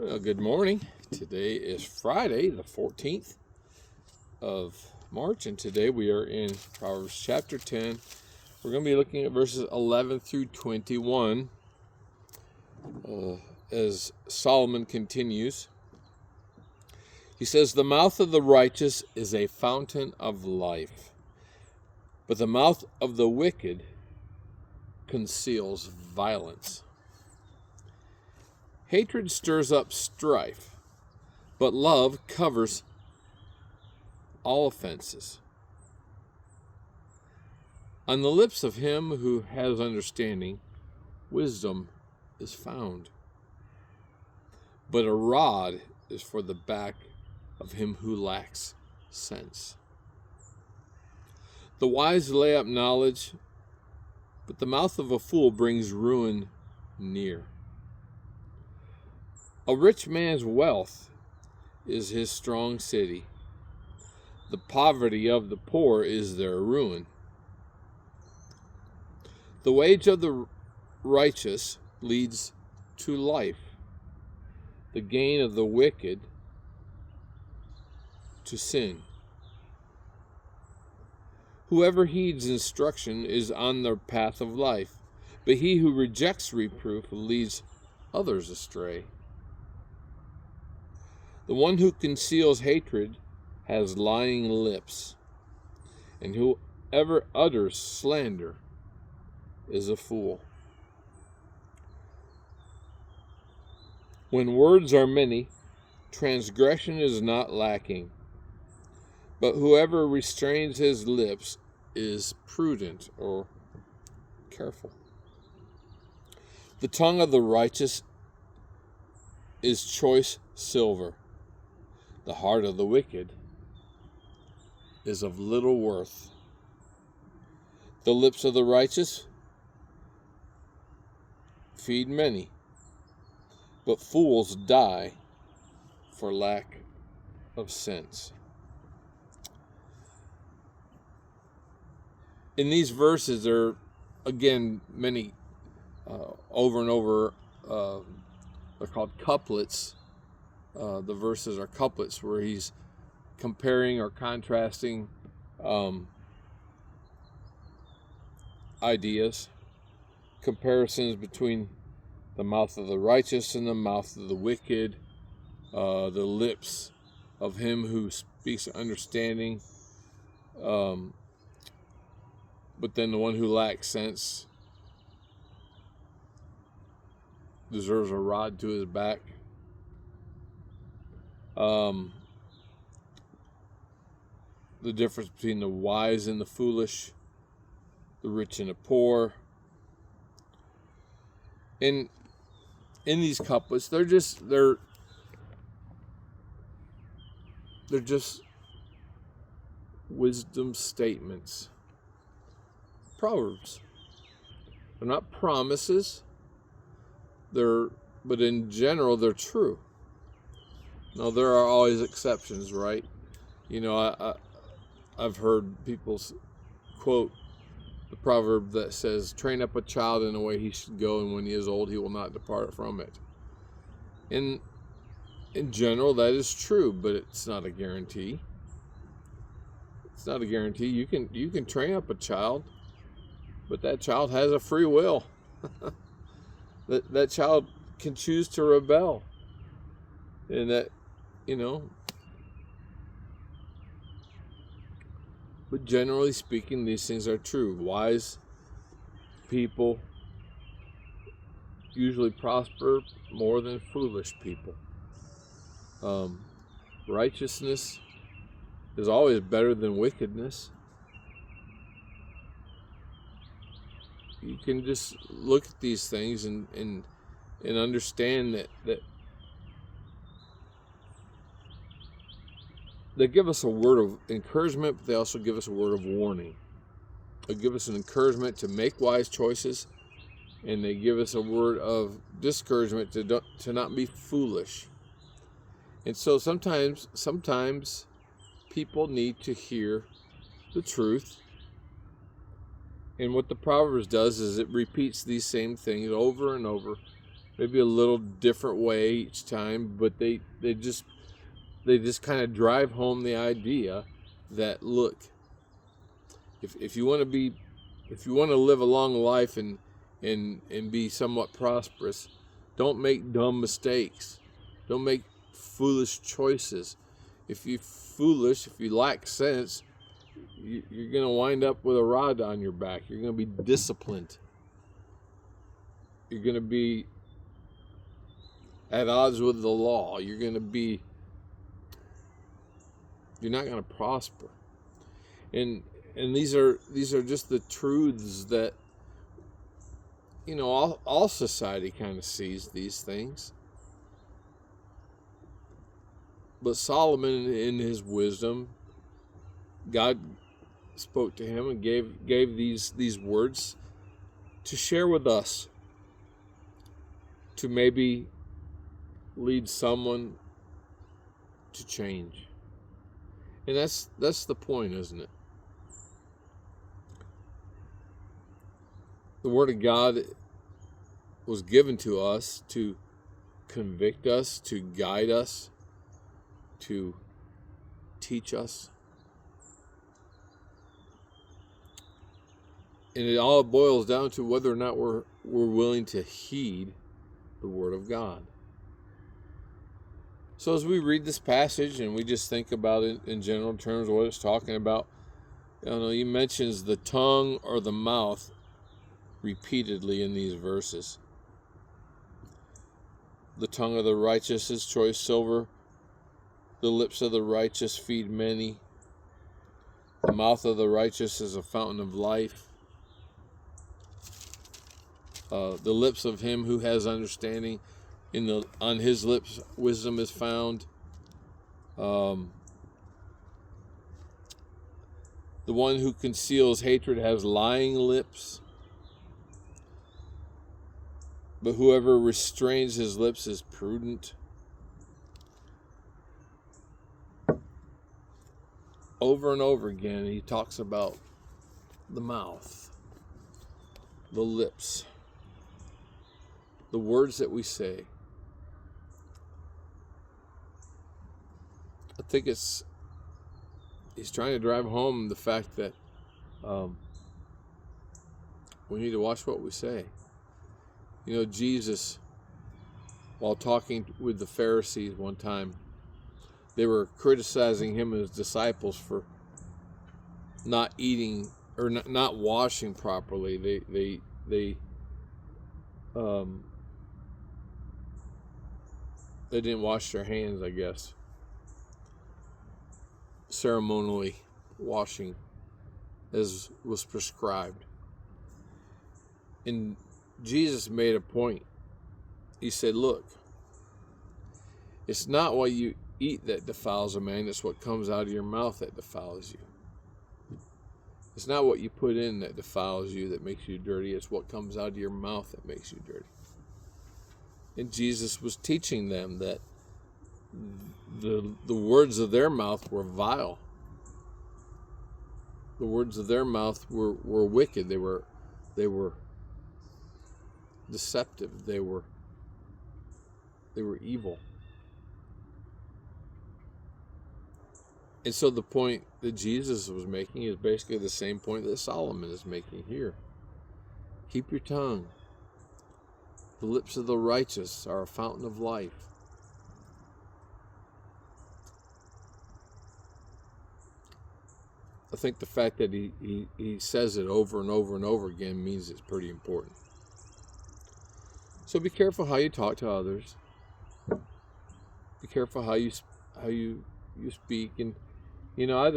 Well, good morning. Today is Friday, the 14th of March, and today we are in Proverbs chapter 10. We're going to be looking at verses 11 through 21 as Solomon continues. He says, "The mouth of the righteous is a fountain of life, but the mouth of the wicked conceals violence. Hatred stirs up strife, but love covers all offenses. On the lips of him who has understanding, wisdom is found, but a rod is for the back of him who lacks sense. The wise lay up knowledge, but the mouth of a fool brings ruin near. A rich man's wealth is his strong city. The poverty of the poor is their ruin. The wage of the righteous leads to life, the gain of the wicked to sin. Whoever heeds instruction is on the path of life, but he who rejects reproof leads others astray. The one who conceals hatred has lying lips, and whoever utters slander is a fool. When words are many, transgression is not lacking, but whoever restrains his lips is prudent or careful. The tongue of the righteous is choice silver. The heart of the wicked is of little worth. The lips of the righteous feed many, but fools die for lack of sense." In these verses, there are, again, many over and over, they're called couplets. The verses are couplets where he's comparing or contrasting ideas, comparisons between the mouth of the righteous and the mouth of the wicked, the lips of him who speaks understanding, but then the one who lacks sense deserves a rod to his back. The difference between the wise and the foolish, the rich and the poor. In these couplets, they're just wisdom statements, proverbs. They're not promises. But in general, they're true. Now, there are always exceptions, right? You know, I've heard people quote the proverb that says, "Train up a child in the way he should go, and when he is old, he will not depart from it." In general, that is true, but it's not a guarantee. It's not a guarantee. You can train up a child, but that child has a free will. that child can choose to rebel, and that, but generally speaking, these things are true. Wise people usually prosper more than foolish people. Righteousness is always better than wickedness. You can just look at these things and understand that they give us a word of encouragement, but they also give us a word of warning. They give us an encouragement to make wise choices, and they give us a word of discouragement to not be foolish. And so sometimes people need to hear the truth. And what the Proverbs does is it repeats these same things over and over maybe a little different way each time, but they just kind of drive home the idea that, look, if you want to live a long life and be somewhat prosperous, don't make dumb mistakes. Don't make foolish choices. If you're foolish, if you lack sense, you're going to wind up with a rod on your back. You're going to be disciplined. You're going to be at odds with the law. You're not going to prosper. And these are just the truths that, all society kind of sees these things. But Solomon, in his wisdom, God spoke to him and gave these words to share with us, to maybe lead someone to change. And that's the point, isn't it? The Word of God was given to us to convict us, to guide us, to teach us. And it all boils down to whether or not we're willing to heed the Word of God. So as we read this passage and we just think about it in general terms, what it's talking about, he mentions the tongue or the mouth repeatedly in these verses. The tongue of the righteous is choice silver. The lips of the righteous feed many. The mouth of the righteous is a fountain of life. The lips of him who has understanding, on his lips wisdom is found. The one who conceals hatred has lying lips. But whoever restrains his lips is prudent. Over and over again, he talks about the mouth, the lips, the words that we say. I think he's trying to drive home the fact that we need to watch what we say. Jesus, while talking with the Pharisees one time, they were criticizing him and his disciples for not eating or not washing properly. They didn't wash their hands, I guess. Ceremonially washing as was prescribed. And Jesus made a point. He said, look, it's not what you eat that defiles a man, it's what comes out of your mouth that defiles you. It's not what you put in that defiles you, that makes you dirty, it's what comes out of your mouth that makes you dirty. And Jesus was teaching them that the words of their mouth were vile. The words of their mouth were wicked. They were deceptive. They were evil. And so the point that Jesus was making is basically the same point that Solomon is making here. Keep your tongue. The lips of the righteous are a fountain of life. I think the fact that he says it over and over and over again means it's pretty important. So be careful how you talk to others. Be careful how you speak. And let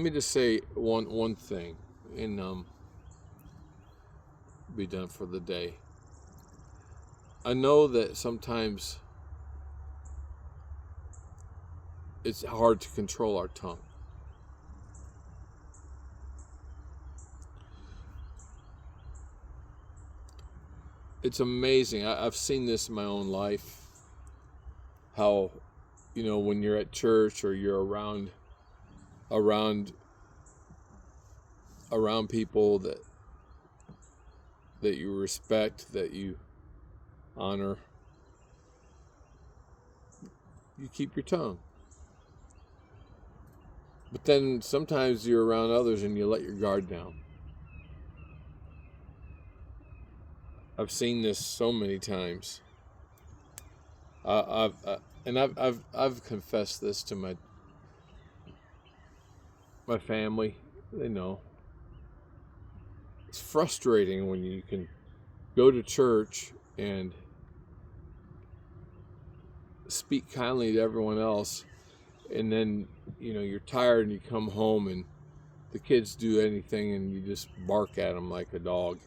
me just say one thing, and be done for the day. I know that sometimes it's hard to control our tongue. It's amazing. I've seen this in my own life. How, when you're at church or you're around people that you respect, that you honor, you keep your tongue. But then sometimes you're around others and you let your guard down. I've seen this so many times. I've confessed this to my family. They know. It's frustrating when you can go to church and speak kindly to everyone else, and then you're tired and you come home and the kids do anything and you just bark at them like a dog.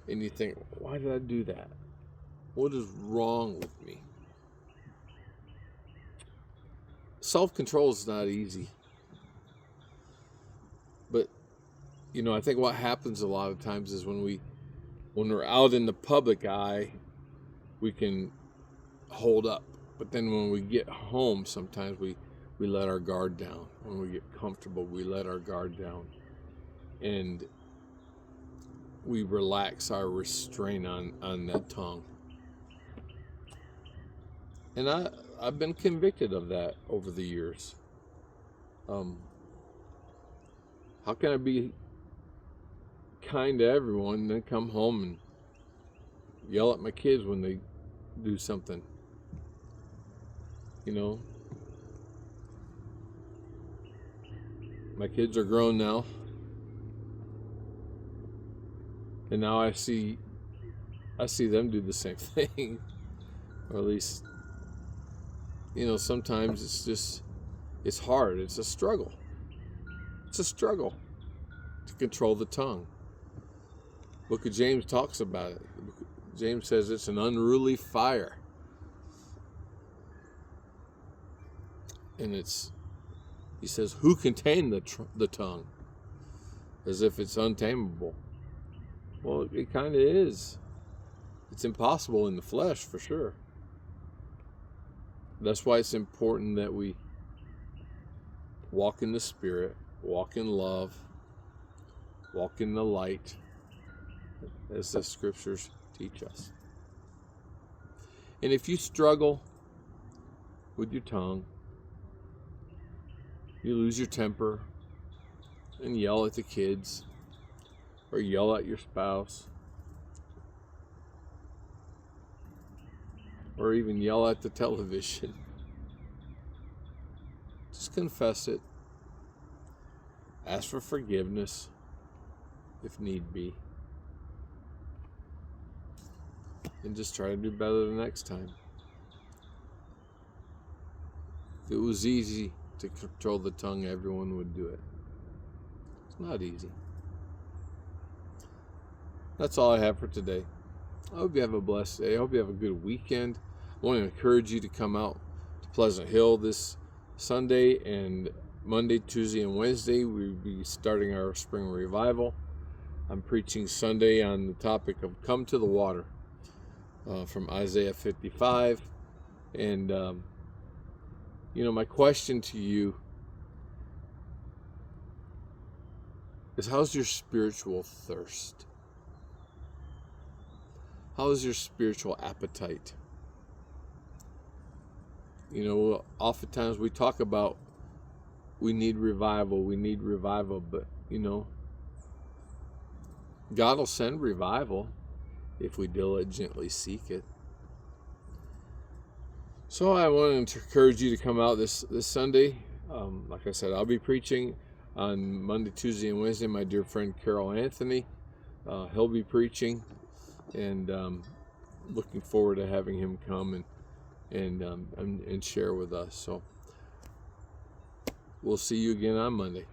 And you think, why did I do that? What is wrong with me? Self-control is not easy. But, I think what happens a lot of times is when we're out in the public eye, we can hold up. But then when we get home, sometimes we let our guard down. When we get comfortable, we let our guard down. And we relax our restraint on that tongue. And I've been convicted of that over the years. How can I be kind to everyone and then come home and yell at my kids when they do something? My kids are grown now. And now I see them do the same thing. Or at least, sometimes it's hard. It's a struggle. It's a struggle to control the tongue. Book of James talks about it. James says it's an unruly fire. And he says, who can tame the tongue? As if it's untamable. Well, it kind of is. It's impossible in the flesh, for sure. That's why it's important that we walk in the Spirit, walk in love, walk in the light, as the Scriptures teach us. And if you struggle with your tongue, you lose your temper and yell at the kids, or yell at your spouse, or even yell at the television. Just confess it. Ask for forgiveness if need be. And just try to do better the next time. If it was easy to control the tongue, everyone would do it. It's not easy. That's all I have for today. I hope you have a blessed day. I hope you have a good weekend. I want to encourage you to come out to Pleasant Hill this Sunday, and Monday, Tuesday, and Wednesday we'll be starting our spring revival. I'm preaching Sunday on the topic of come to the water from Isaiah 55. And, my question to you is, how's your spiritual thirst? How is your spiritual appetite? Oftentimes we talk about we need revival, but, God will send revival if we diligently seek it. So I want to encourage you to come out this Sunday. Like I said, I'll be preaching on Monday, Tuesday, and Wednesday. My dear friend Carol Anthony, he'll be preaching. And looking forward to having him come and share with us. So we'll see you again on Monday.